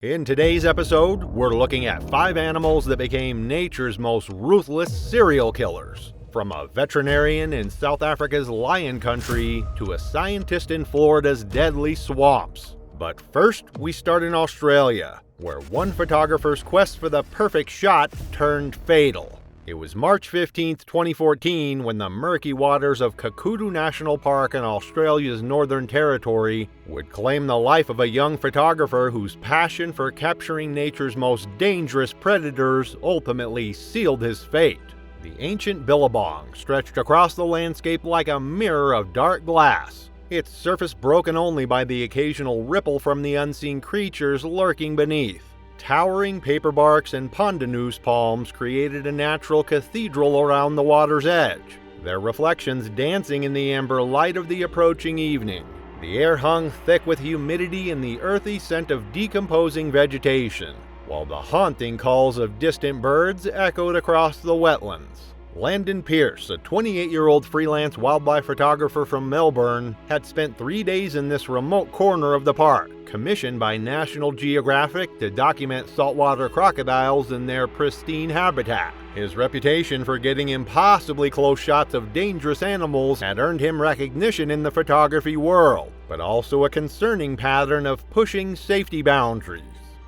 In today's episode, we're looking at 5 animals that became nature's most ruthless serial killers. From a veterinarian in South Africa's lion country to a scientist in Florida's deadly swamps. But first, we start in Australia, where one photographer's quest for the perfect shot turned fatal. It was March 15, 2014, when the murky waters of Kakudu National Park in Australia's Northern Territory would claim the life of a young photographer whose passion for capturing nature's most dangerous predators ultimately sealed his fate. The ancient billabong stretched across the landscape like a mirror of dark glass, its surface broken only by the occasional ripple from the unseen creatures lurking beneath. Towering paperbarks and pandanus palms created a natural cathedral around the water's edge, their reflections dancing in the amber light of the approaching evening. The air hung thick with humidity and the earthy scent of decomposing vegetation, while the haunting calls of distant birds echoed across the wetlands. Landon Pierce, a 28-year-old freelance wildlife photographer from Melbourne, had spent 3 days in this remote corner of the park, commissioned by National Geographic to document saltwater crocodiles in their pristine habitat. His reputation for getting impossibly close shots of dangerous animals had earned him recognition in the photography world, but also a concerning pattern of pushing safety boundaries.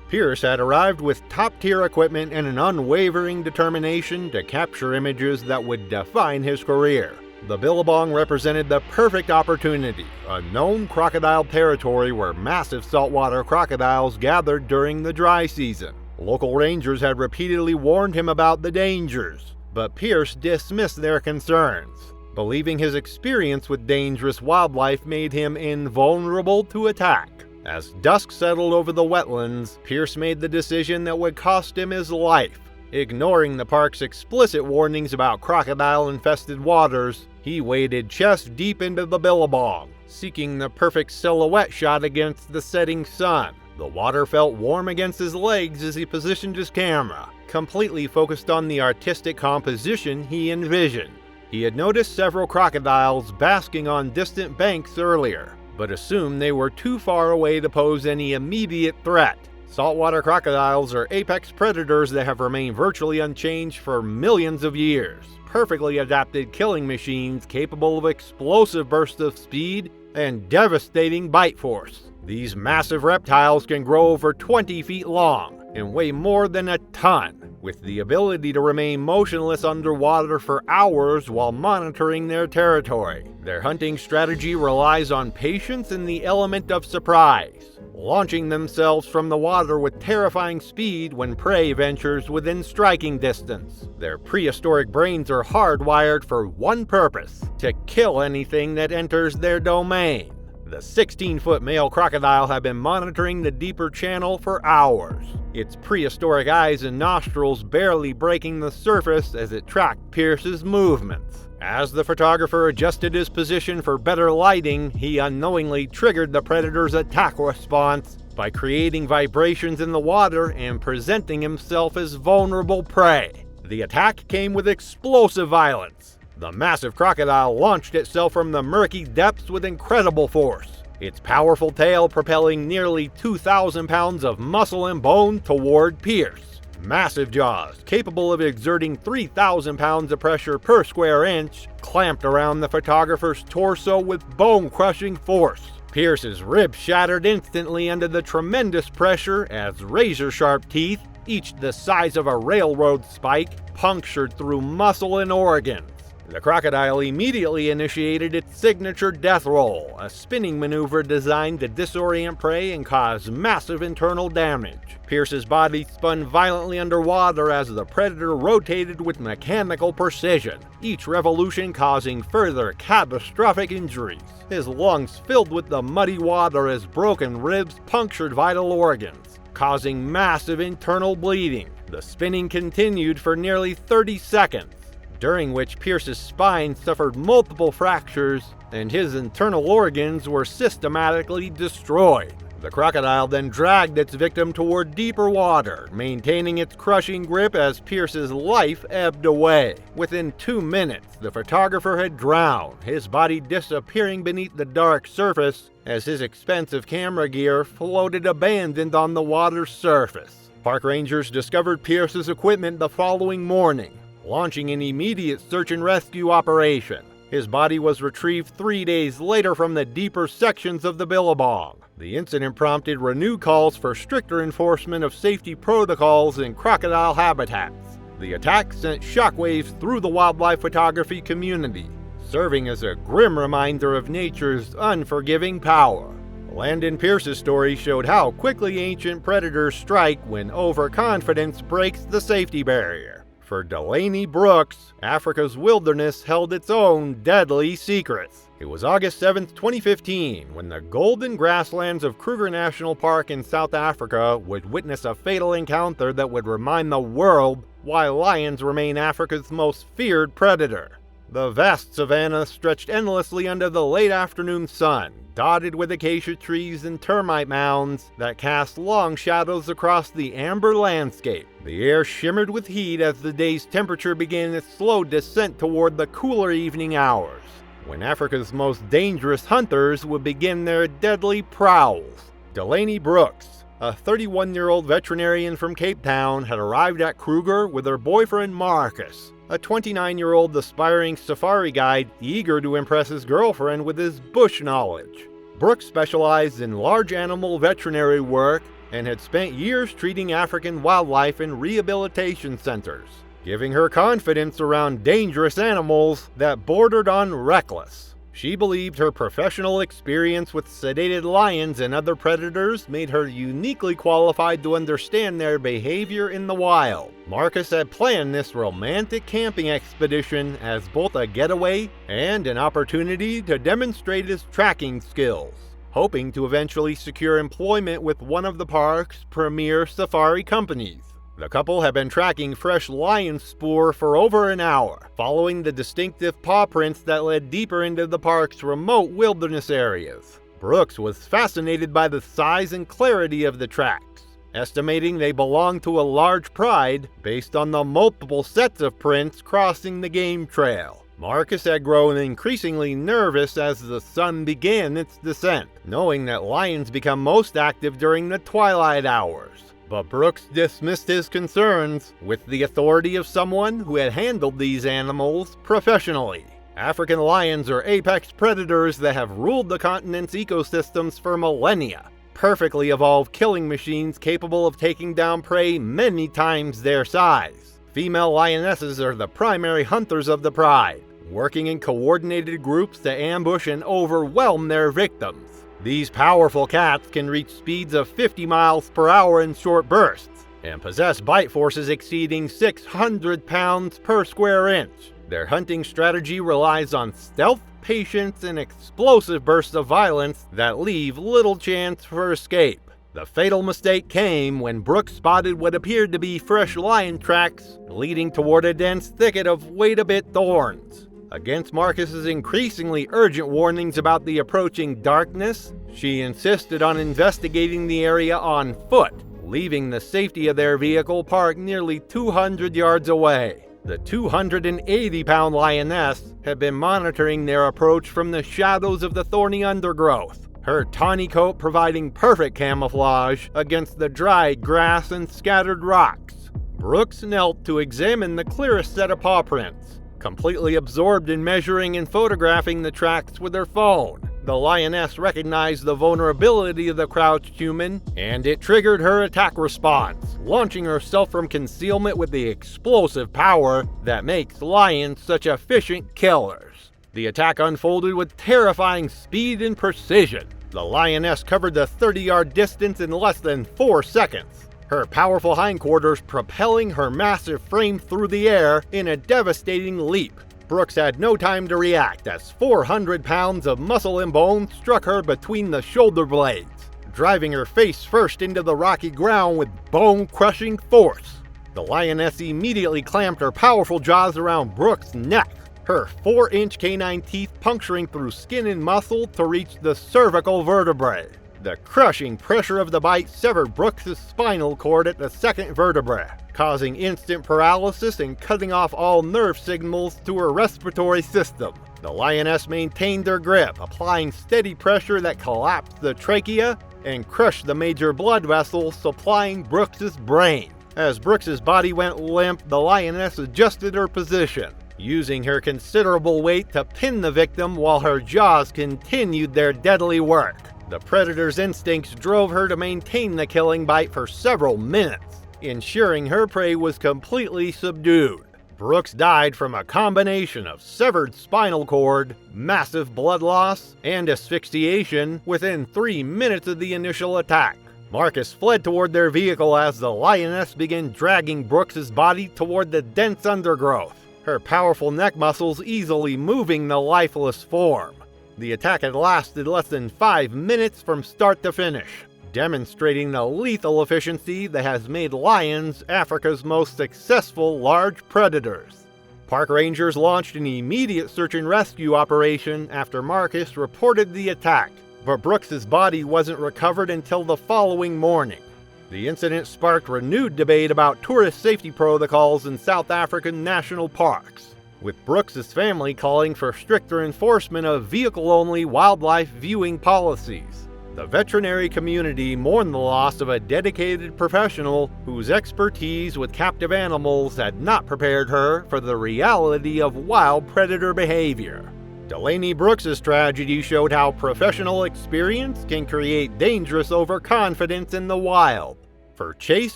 Pierce had arrived with top-tier equipment and an unwavering determination to capture images that would define his career. The billabong represented the perfect opportunity, a known crocodile territory where massive saltwater crocodiles gathered during the dry season. Local rangers had repeatedly warned him about the dangers, but Pierce dismissed their concerns, believing his experience with dangerous wildlife made him invulnerable to attack. As dusk settled over the wetlands, Pierce made the decision that would cost him his life. Ignoring the park's explicit warnings about crocodile-infested waters, he waded chest-deep into the billabong, seeking the perfect silhouette shot against the setting sun. The water felt warm against his legs as he positioned his camera, completely focused on the artistic composition he envisioned. He had noticed several crocodiles basking on distant banks earlier, but assumed they were too far away to pose any immediate threat. Saltwater crocodiles are apex predators that have remained virtually unchanged for millions of years, perfectly adapted killing machines capable of explosive bursts of speed and devastating bite force. These massive reptiles can grow over 20 feet long and weigh more than a ton, with the ability to remain motionless underwater for hours while monitoring their territory. Their hunting strategy relies on patience and the element of surprise, launching themselves from the water with terrifying speed when prey ventures within striking distance. Their prehistoric brains are hardwired for one purpose: to kill anything that enters their domain. The 16-foot male crocodile had been monitoring the deeper channel for hours, its prehistoric eyes and nostrils barely breaking the surface as it tracked Pierce's movements. As the photographer adjusted his position for better lighting, he unknowingly triggered the predator's attack response by creating vibrations in the water and presenting himself as vulnerable prey. The attack came with explosive violence. The massive crocodile launched itself from the murky depths with incredible force, its powerful tail propelling nearly 2,000 pounds of muscle and bone toward Pierce. Massive jaws, capable of exerting 3,000 pounds of pressure per square inch, clamped around the photographer's torso with bone-crushing force. Pierce's ribs shattered instantly under the tremendous pressure as razor-sharp teeth, each the size of a railroad spike, punctured through muscle and organs. The crocodile immediately initiated its signature death roll, a spinning maneuver designed to disorient prey and cause massive internal damage. Pierce's body spun violently underwater as the predator rotated with mechanical precision, each revolution causing further catastrophic injuries. His lungs filled with the muddy water as broken ribs punctured vital organs, causing massive internal bleeding. The spinning continued for nearly 30 seconds, during which Pierce's spine suffered multiple fractures and his internal organs were systematically destroyed. The crocodile then dragged its victim toward deeper water, maintaining its crushing grip as Pierce's life ebbed away. Within 2 minutes, the photographer had drowned, his body disappearing beneath the dark surface as his expensive camera gear floated abandoned on the water's surface. Park rangers discovered Pierce's equipment the following morning, launching an immediate search and rescue operation. His body was retrieved 3 days later from the deeper sections of the billabong. The incident prompted renewed calls for stricter enforcement of safety protocols in crocodile habitats. The attack sent shockwaves through the wildlife photography community, serving as a grim reminder of nature's unforgiving power. Landon Pierce's story showed how quickly ancient predators strike when overconfidence breaks the safety barrier. For Delaney Brooks, Africa's wilderness held its own deadly secrets. It was August 7, 2015, when the golden grasslands of Kruger National Park in South Africa would witness a fatal encounter that would remind the world why lions remain Africa's most feared predator. The vast savanna stretched endlessly under the late afternoon sun, dotted with acacia trees and termite mounds that cast long shadows across the amber landscape. The air shimmered with heat as the day's temperature began its slow descent toward the cooler evening hours, when Africa's most dangerous hunters would begin their deadly prowls. Delaney Brooks, a 31-year-old veterinarian from Cape Town, had arrived at Kruger with her boyfriend Marcus, a 29-year-old aspiring safari guide eager to impress his girlfriend with his bush knowledge. Brooks specialized in large animal veterinary work and had spent years treating African wildlife in rehabilitation centers, giving her confidence around dangerous animals that bordered on reckless. She believed her professional experience with sedated lions and other predators made her uniquely qualified to understand their behavior in the wild. Marcus had planned this romantic camping expedition as both a getaway and an opportunity to demonstrate his tracking skills, hoping to eventually secure employment with one of the park's premier safari companies. The couple had been tracking fresh lion spoor for over an hour, following the distinctive paw prints that led deeper into the park's remote wilderness areas. Brooks was fascinated by the size and clarity of the tracks, estimating they belonged to a large pride based on the multiple sets of prints crossing the game trail. Marcus had grown increasingly nervous as the sun began its descent, knowing that lions become most active during the twilight hours. But Brooks dismissed his concerns with the authority of someone who had handled these animals professionally. African lions are apex predators that have ruled the continent's ecosystems for millennia, perfectly evolved killing machines capable of taking down prey many times their size. Female lionesses are the primary hunters of the pride, working in coordinated groups to ambush and overwhelm their victims. These powerful cats can reach speeds of 50 miles per hour in short bursts, and possess bite forces exceeding 600 pounds per square inch. Their hunting strategy relies on stealth, patience, and explosive bursts of violence that leave little chance for escape. The fatal mistake came when Brooks spotted what appeared to be fresh lion tracks leading toward a dense thicket of wait-a-bit thorns. Against Marcus's increasingly urgent warnings about the approaching darkness, she insisted on investigating the area on foot, leaving the safety of their vehicle parked nearly 200 yards away. The 280-pound lioness had been monitoring their approach from the shadows of the thorny undergrowth, her tawny coat providing perfect camouflage against the dry grass and scattered rocks. Brooks knelt to examine the clearest set of paw prints, completely absorbed in measuring and photographing the tracks with her phone. The lioness recognized the vulnerability of the crouched human, and it triggered her attack response, launching herself from concealment with the explosive power that makes lions such efficient killers. The attack unfolded with terrifying speed and precision. The lioness covered the 30-yard distance in less than 4 seconds, her powerful hindquarters propelling her massive frame through the air in a devastating leap. Brooks had no time to react as 400 pounds of muscle and bone struck her between the shoulder blades, driving her face first into the rocky ground with bone-crushing force. The lioness immediately clamped her powerful jaws around Brooks' neck, her 4-inch canine teeth puncturing through skin and muscle to reach the cervical vertebrae. The crushing pressure of the bite severed Brooks' spinal cord at the second vertebra, causing instant paralysis and cutting off all nerve signals to her respiratory system. The lioness maintained her grip, applying steady pressure that collapsed the trachea and crushed the major blood vessels supplying Brooks' brain. As Brooks' body went limp, the lioness adjusted her position, using her considerable weight to pin the victim while her jaws continued their deadly work. The predator's instincts drove her to maintain the killing bite for several minutes, ensuring her prey was completely subdued. Brooks died from a combination of severed spinal cord, massive blood loss, and asphyxiation within 3 minutes of the initial attack. Marcus fled toward their vehicle as the lioness began dragging Brooks' body toward the dense undergrowth, her powerful neck muscles easily moving the lifeless form. The attack had lasted less than 5 minutes from start to finish, demonstrating the lethal efficiency that has made lions Africa's most successful large predators. Park rangers launched an immediate search and rescue operation after Marcus reported the attack, but Brooks' body wasn't recovered until the following morning. The incident sparked renewed debate about tourist safety protocols in South African national parks, with Brooks' family calling for stricter enforcement of vehicle-only wildlife viewing policies. The veterinary community mourned the loss of a dedicated professional whose expertise with captive animals had not prepared her for the reality of wild predator behavior. Delaney Brooks' tragedy showed how professional experience can create dangerous overconfidence in the wild. For Chase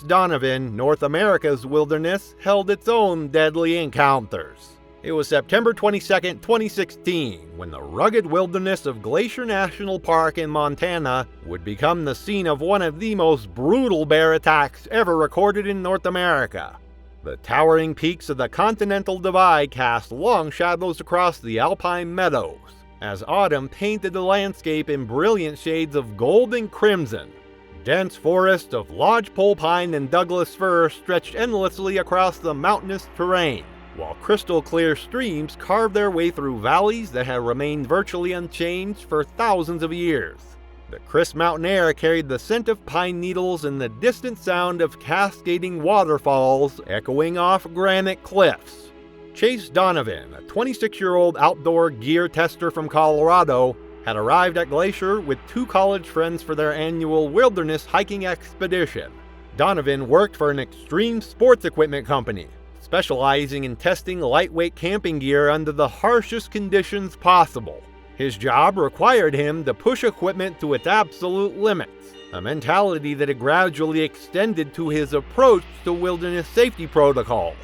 Donovan, North America's wilderness held its own deadly encounters. It was September 22, 2016, when the rugged wilderness of Glacier National Park in Montana would become the scene of one of the most brutal bear attacks ever recorded in North America. The towering peaks of the Continental Divide cast long shadows across the alpine meadows, as autumn painted the landscape in brilliant shades of gold and crimson. Dense forests of lodgepole pine and Douglas fir stretched endlessly across the mountainous terrain, while crystal-clear streams carved their way through valleys that had remained virtually unchanged for thousands of years. The crisp mountain air carried the scent of pine needles and the distant sound of cascading waterfalls echoing off granite cliffs. Chase Donovan, a 26-year-old outdoor gear tester from Colorado, had arrived at Glacier with 2 college friends for their annual wilderness hiking expedition. Donovan worked for an extreme sports equipment company, specializing in testing lightweight camping gear under the harshest conditions possible. His job required him to push equipment to its absolute limits, a mentality that had gradually extended to his approach to wilderness safety protocols.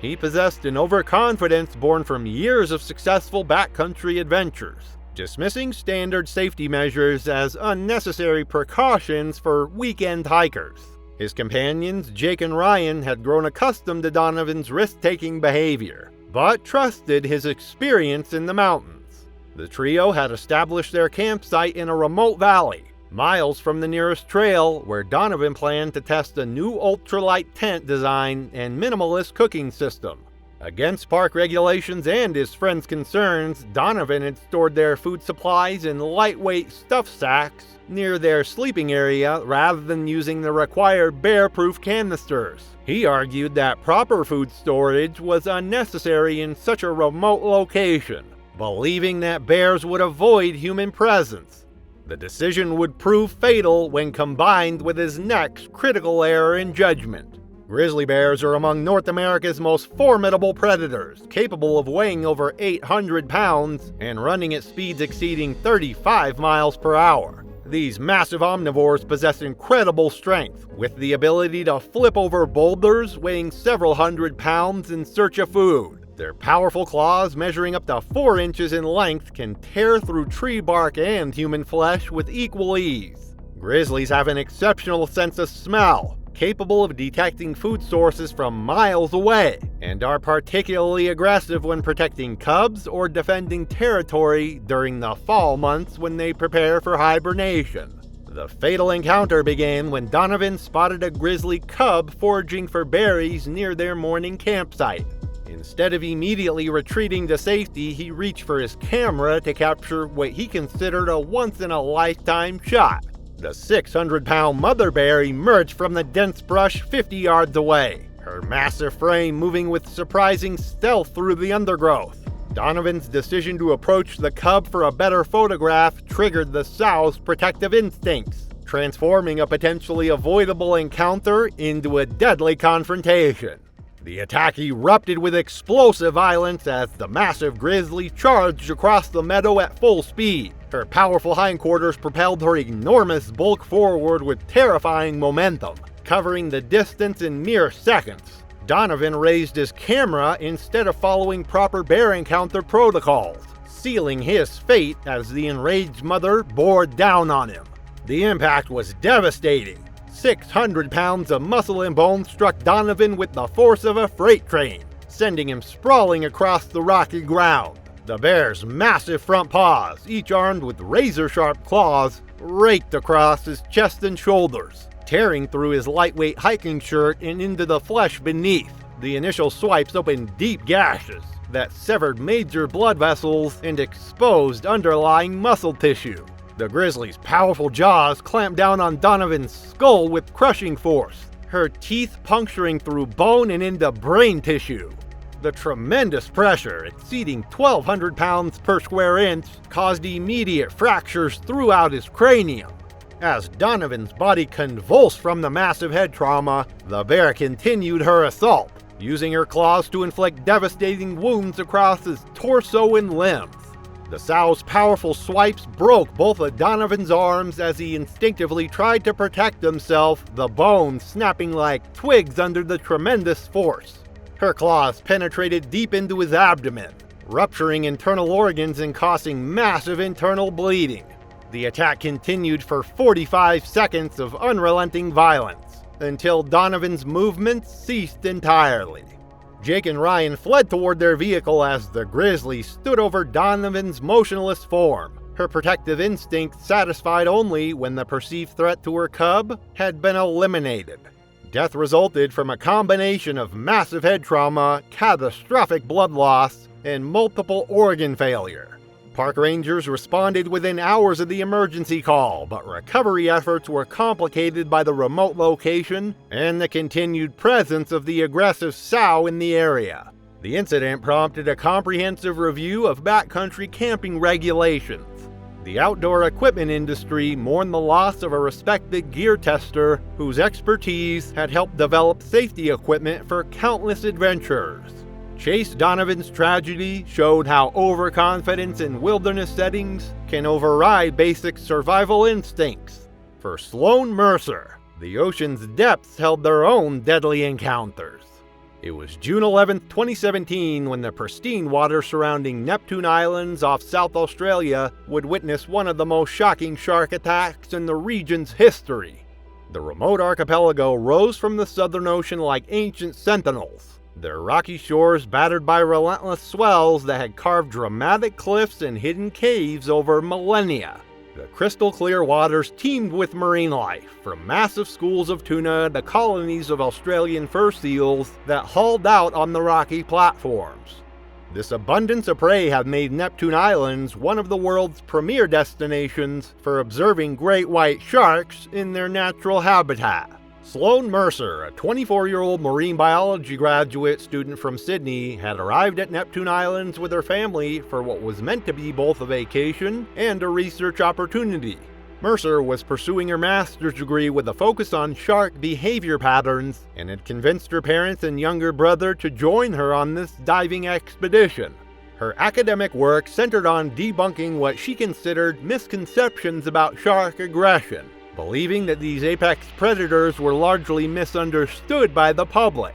He possessed an overconfidence born from years of successful backcountry adventures, dismissing standard safety measures as unnecessary precautions for weekend hikers. His companions, Jake and Ryan, had grown accustomed to Donovan's risk-taking behavior, but trusted his experience in the mountains. The trio had established their campsite in a remote valley, miles from the nearest trail, where Donovan planned to test a new ultralight tent design and minimalist cooking system. Against park regulations and his friends' concerns, Donovan had stored their food supplies in lightweight stuff sacks near their sleeping area rather than using the required bear-proof canisters. He argued that proper food storage was unnecessary in such a remote location, believing that bears would avoid human presence. The decision would prove fatal when combined with his next critical error in judgment. Grizzly bears are among North America's most formidable predators, capable of weighing over 800 pounds and running at speeds exceeding 35 miles per hour. These massive omnivores possess incredible strength, with the ability to flip over boulders weighing several hundred pounds in search of food. Their powerful claws, measuring up to 4 inches in length, can tear through tree bark and human flesh with equal ease. Grizzlies have an exceptional sense of smell, capable of detecting food sources from miles away, and are particularly aggressive when protecting cubs or defending territory during the fall months when they prepare for hibernation. The fatal encounter began when Donovan spotted a grizzly cub foraging for berries near their morning campsite. Instead of immediately retreating to safety, he reached for his camera to capture what he considered a once-in-a-lifetime shot. The 600-pound mother bear emerged from the dense brush 50 yards away, her massive frame moving with surprising stealth through the undergrowth. Donovan's decision to approach the cub for a better photograph triggered the sow's protective instincts, transforming a potentially avoidable encounter into a deadly confrontation. The attack erupted with explosive violence as the massive grizzly charged across the meadow at full speed. Her powerful hindquarters propelled her enormous bulk forward with terrifying momentum, covering the distance in mere seconds. Donovan raised his camera instead of following proper bear encounter protocols, sealing his fate as the enraged mother bore down on him. The impact was devastating. 600 pounds of muscle and bone struck Donovan with the force of a freight train, sending him sprawling across the rocky ground. The bear's massive front paws, each armed with razor-sharp claws, raked across his chest and shoulders, tearing through his lightweight hiking shirt and into the flesh beneath. The initial swipes opened deep gashes that severed major blood vessels and exposed underlying muscle tissue. The grizzly's powerful jaws clamped down on Donovan's skull with crushing force, her teeth puncturing through bone and into brain tissue. The tremendous pressure, exceeding 1,200 pounds per square inch, caused immediate fractures throughout his cranium. As Donovan's body convulsed from the massive head trauma, the bear continued her assault, using her claws to inflict devastating wounds across his torso and limbs. The sow's powerful swipes broke both of Donovan's arms as he instinctively tried to protect himself, the bones snapping like twigs under the tremendous force. Her claws penetrated deep into his abdomen, rupturing internal organs and causing massive internal bleeding. The attack continued for 45 seconds of unrelenting violence, until Donovan's movements ceased entirely. Jake and Ryan fled toward their vehicle as the grizzly stood over Donovan's motionless form, her protective instinct satisfied only when the perceived threat to her cub had been eliminated. Death resulted from a combination of massive head trauma, catastrophic blood loss, and multiple organ failure. Park rangers responded within hours of the emergency call, but recovery efforts were complicated by the remote location and the continued presence of the aggressive sow in the area. The incident prompted a comprehensive review of backcountry camping regulations. The outdoor equipment industry mourned the loss of a respected gear tester whose expertise had helped develop safety equipment for countless adventurers. Chase Donovan's tragedy showed how overconfidence in wilderness settings can override basic survival instincts. For Sloan Mercer, the ocean's depths held their own deadly encounters. It was June 11, 2017, when the pristine water surrounding Neptune Islands off South Australia would witness one of the most shocking shark attacks in the region's history. The remote archipelago rose from the Southern Ocean like ancient sentinels, their rocky shores battered by relentless swells that had carved dramatic cliffs and hidden caves over millennia. The crystal-clear waters teemed with marine life, from massive schools of tuna to colonies of Australian fur seals that hauled out on the rocky platforms. This abundance of prey had made Neptune Islands one of the world's premier destinations for observing great white sharks in their natural habitat. Sloan Mercer, a 24-year-old marine biology graduate student from Sydney, had arrived at Neptune Islands with her family for what was meant to be both a vacation and a research opportunity. Mercer was pursuing her master's degree with a focus on shark behavior patterns and had convinced her parents and younger brother to join her on this diving expedition. Her academic work centered on debunking what she considered misconceptions about shark aggression, believing that these apex predators were largely misunderstood by the public.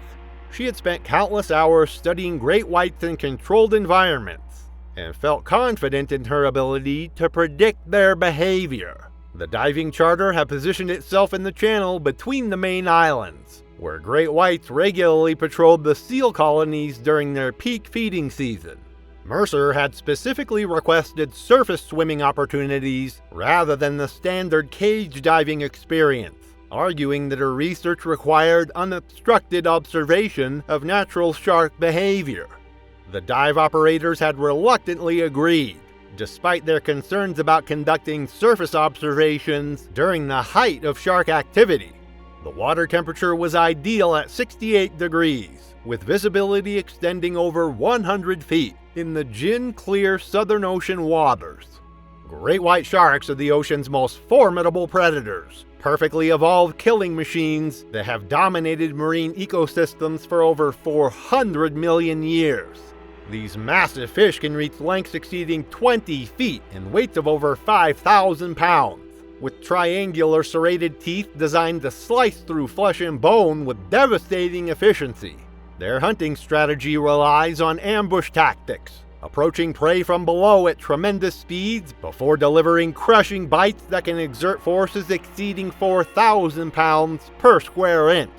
She had spent countless hours studying great whites in controlled environments and felt confident in her ability to predict their behavior. The diving charter had positioned itself in the channel between the main islands, where great whites regularly patrolled the seal colonies during their peak feeding season. Mercer had specifically requested surface swimming opportunities rather than the standard cage diving experience, arguing that her research required unobstructed observation of natural shark behavior. The dive operators had reluctantly agreed, despite their concerns about conducting surface observations during the height of shark activity. The water temperature was ideal at 68 degrees, with visibility extending over 100 feet in the gin-clear Southern Ocean waters. Great white sharks are the ocean's most formidable predators, perfectly evolved killing machines that have dominated marine ecosystems for over 400 million years. These massive fish can reach lengths exceeding 20 feet and weights of over 5,000 pounds, with triangular serrated teeth designed to slice through flesh and bone with devastating efficiency. Their hunting strategy relies on ambush tactics, approaching prey from below at tremendous speeds before delivering crushing bites that can exert forces exceeding 4,000 pounds per square inch.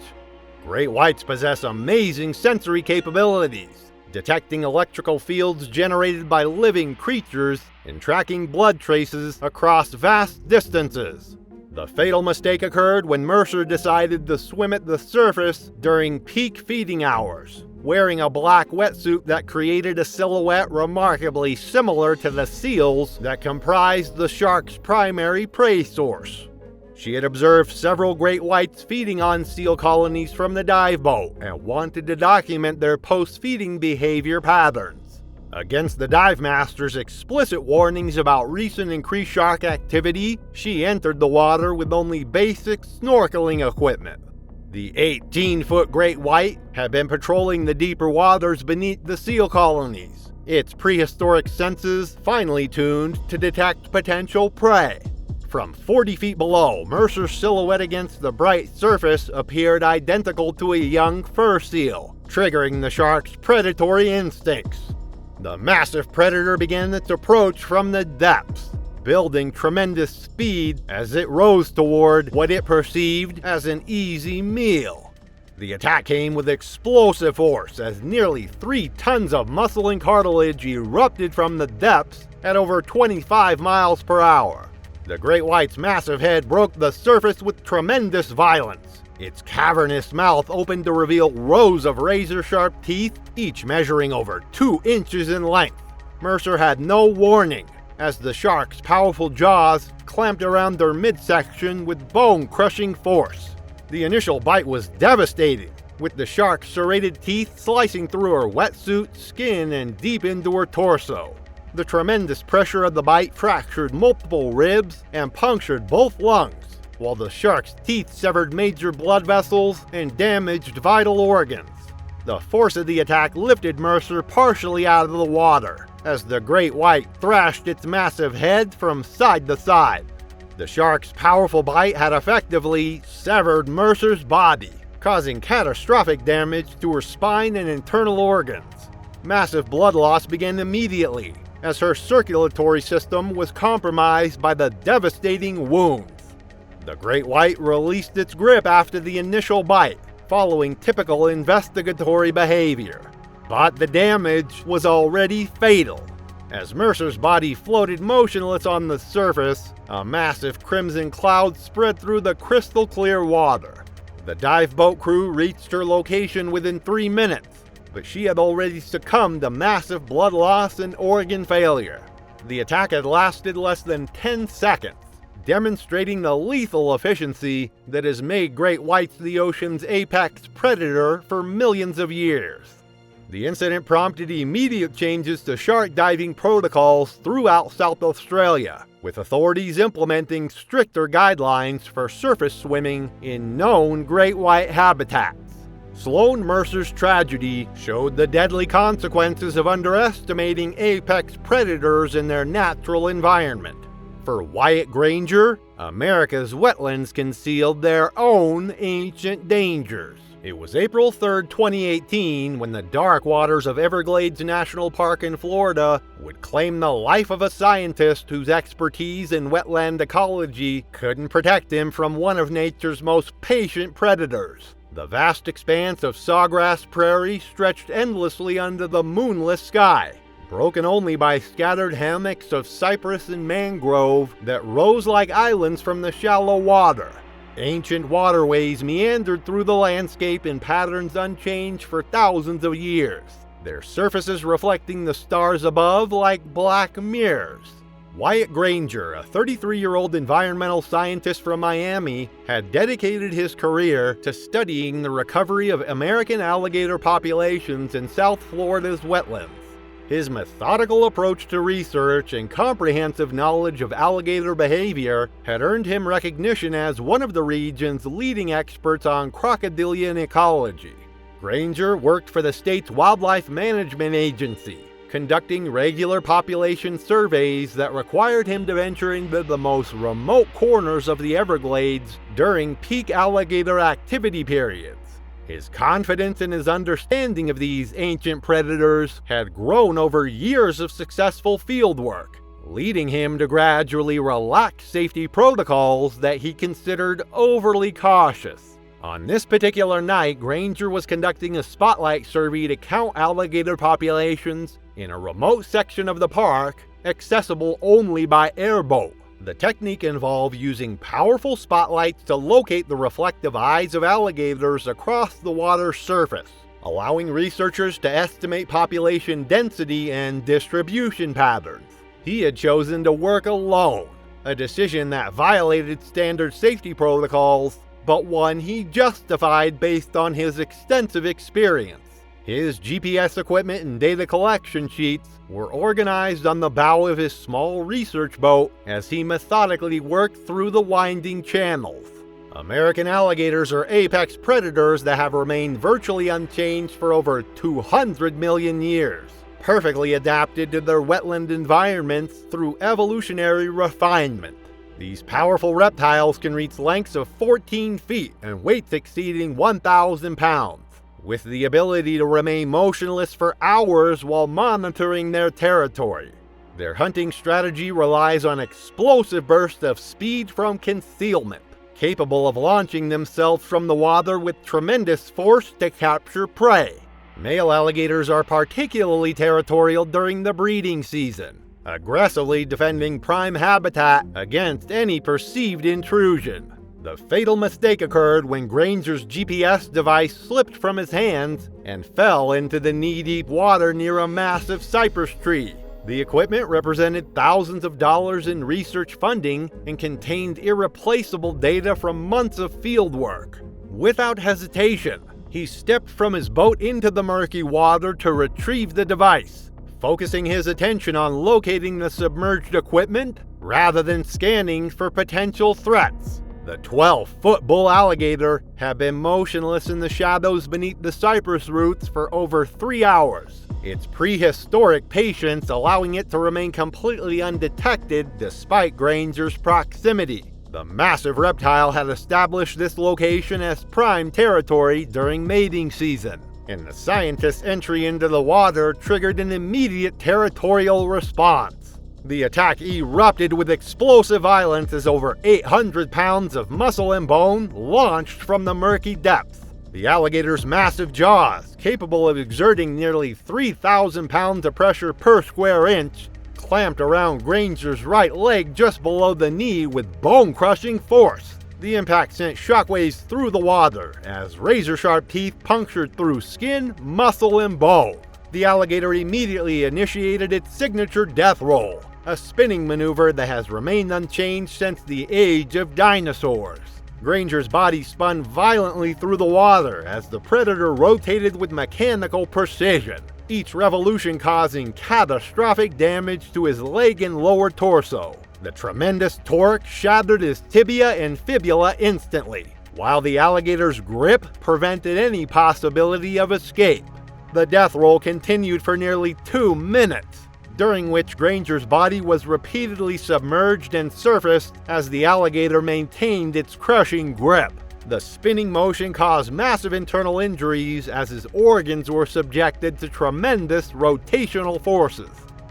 Great whites possess amazing sensory capabilities, detecting electrical fields generated by living creatures and tracking blood traces across vast distances. The fatal mistake occurred when Mercer decided to swim at the surface during peak feeding hours, wearing a black wetsuit that created a silhouette remarkably similar to the seals that comprised the shark's primary prey source. She had observed several great whites feeding on seal colonies from the dive boat and wanted to document their post-feeding behavior patterns. Against the dive master's explicit warnings about recent increased shark activity, she entered the water with only basic snorkeling equipment. The 18-foot great white had been patrolling the deeper waters beneath the seal colonies, its prehistoric senses finely tuned to detect potential prey. From 40 feet below, Mercer's silhouette against the bright surface appeared identical to a young fur seal, triggering the shark's predatory instincts. The massive predator began its approach from the depths, building tremendous speed as it rose toward what it perceived as an easy meal. The attack came with explosive force as nearly 3 tons of muscle and cartilage erupted from the depths at over 25 miles per hour. The great white's massive head broke the surface with tremendous violence. Its cavernous mouth opened to reveal rows of razor-sharp teeth, each measuring over 2 inches in length. Mercer had no warning, as the shark's powerful jaws clamped around their midsection with bone-crushing force. The initial bite was devastating, with the shark's serrated teeth slicing through her wetsuit, skin, and deep into her torso. The tremendous pressure of the bite fractured multiple ribs and punctured both lungs, while the shark's teeth severed major blood vessels and damaged vital organs. The force of the attack lifted Mercer partially out of the water, as the great white thrashed its massive head from side to side. The shark's powerful bite had effectively severed Mercer's body, causing catastrophic damage to her spine and internal organs. Massive blood loss began immediately, as her circulatory system was compromised by the devastating wounds. The great white released its grip after the initial bite, following typical investigatory behavior. But the damage was already fatal. As Mercer's body floated motionless on the surface, a massive crimson cloud spread through the crystal clear water. The dive boat crew reached her location within 3 minutes, but she had already succumbed to massive blood loss and organ failure. The attack had lasted less than 10 seconds, demonstrating the lethal efficiency that has made great whites the ocean's apex predator for millions of years. The incident prompted immediate changes to shark diving protocols throughout South Australia, with authorities implementing stricter guidelines for surface swimming in known great white habitats. Sloan Mercer's tragedy showed the deadly consequences of underestimating apex predators in their natural environment. For Wyatt Granger, America's wetlands concealed their own ancient dangers. It was April 3, 2018, when the dark waters of Everglades National Park in Florida would claim the life of a scientist whose expertise in wetland ecology couldn't protect him from one of nature's most patient predators. The vast expanse of sawgrass prairie stretched endlessly under the moonless sky, broken only by scattered hammocks of cypress and mangrove that rose like islands from the shallow water. Ancient waterways meandered through the landscape in patterns unchanged for thousands of years. their surfaces reflecting the stars above like black mirrors. Wyatt Granger, a 33-year-old environmental scientist from Miami, had dedicated his career to studying the recovery of American alligator populations in South Florida's wetlands. His methodical approach to research and comprehensive knowledge of alligator behavior had earned him recognition as one of the region's leading experts on crocodilian ecology. Granger worked for the state's Wildlife Management Agency, conducting regular population surveys that required him to venture into the most remote corners of the Everglades during peak alligator activity periods. His confidence in his understanding of these ancient predators had grown over years of successful fieldwork, leading him to gradually relax safety protocols that he considered overly cautious. On this particular night, Granger was conducting a spotlight survey to count alligator populations in a remote section of the park, accessible only by airboat. The technique involved using powerful spotlights to locate the reflective eyes of alligators across the water's surface, allowing researchers to estimate population density and distribution patterns. He had chosen to work alone, a decision that violated standard safety protocols, but one he justified based on his extensive experience. His GPS equipment and data collection sheets were organized on the bow of his small research boat as he methodically worked through the winding channels. American alligators are apex predators that have remained virtually unchanged for over 200 million years, perfectly adapted to their wetland environments through evolutionary refinement. These powerful reptiles can reach lengths of 14 feet and weights exceeding 1,000 pounds, with the ability to remain motionless for hours while monitoring their territory. Their hunting strategy relies on explosive bursts of speed from concealment, capable of launching themselves from the water with tremendous force to capture prey. Male alligators are particularly territorial during the breeding season, aggressively defending prime habitat against any perceived intrusion. The fatal mistake occurred when Granger's GPS device slipped from his hands and fell into the knee-deep water near a massive cypress tree. The equipment represented thousands of dollars in research funding and contained irreplaceable data from months of fieldwork. Without hesitation, he stepped from his boat into the murky water to retrieve the device, focusing his attention on locating the submerged equipment rather than scanning for potential threats. The 12-foot bull alligator had been motionless in the shadows beneath the cypress roots for over 3 hours, its prehistoric patience allowing it to remain completely undetected despite Granger's proximity. The massive reptile had established this location as prime territory during mating season, and the scientist's entry into the water triggered an immediate territorial response. The attack erupted with explosive violence as over 800 pounds of muscle and bone launched from the murky depths. The alligator's massive jaws, capable of exerting nearly 3,000 pounds of pressure per square inch, clamped around Granger's right leg just below the knee with bone-crushing force. The impact sent shockwaves through the water as razor-sharp teeth punctured through skin, muscle, and bone. The alligator immediately initiated its signature death roll, a spinning maneuver that has remained unchanged since the age of dinosaurs. Granger's body spun violently through the water as the predator rotated with mechanical precision, each revolution causing catastrophic damage to his leg and lower torso. The tremendous torque shattered his tibia and fibula instantly, while the alligator's grip prevented any possibility of escape. The death roll continued for nearly 2 minutes, during which Granger's body was repeatedly submerged and surfaced as the alligator maintained its crushing grip. The spinning motion caused massive internal injuries as his organs were subjected to tremendous rotational forces.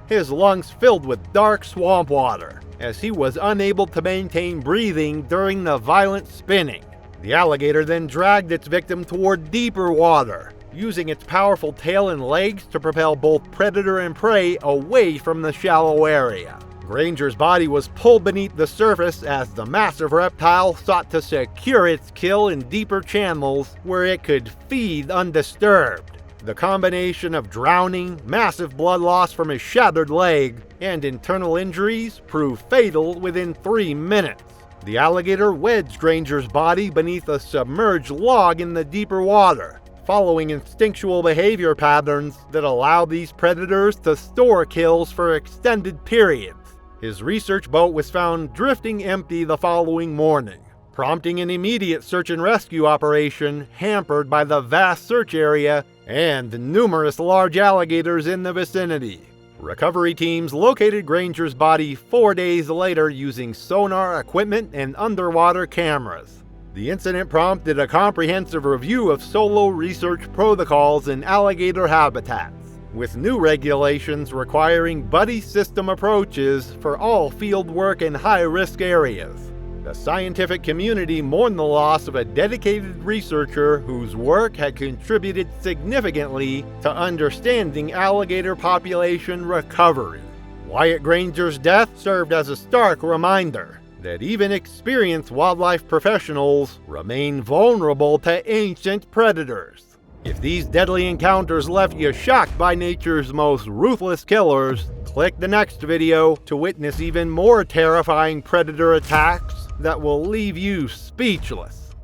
His lungs filled with dark swamp water, as he was unable to maintain breathing during the violent spinning. The alligator then dragged its victim toward deeper water, using its powerful tail and legs to propel both predator and prey away from the shallow area. Granger's body was pulled beneath the surface as the massive reptile sought to secure its kill in deeper channels where it could feed undisturbed. The combination of drowning, massive blood loss from his shattered leg, and internal injuries proved fatal within 3 minutes. The alligator wedged Granger's body beneath a submerged log in the deeper water, following instinctual behavior patterns that allow these predators to store kills for extended periods. His research boat was found drifting empty the following morning, prompting an immediate search and rescue operation hampered by the vast search area and numerous large alligators in the vicinity. Recovery teams located Granger's body 4 days later using sonar equipment and underwater cameras. The incident prompted a comprehensive review of solo research protocols in alligator habitats, with new regulations requiring buddy system approaches for all field work in high-risk areas. The scientific community mourned the loss of a dedicated researcher whose work had contributed significantly to understanding alligator population recovery. Wyatt Granger's death served as a stark reminder that even experienced wildlife professionals remain vulnerable to ancient predators. If these deadly encounters left you shocked by nature's most ruthless killers, click the next video to witness even more terrifying predator attacks that will leave you speechless.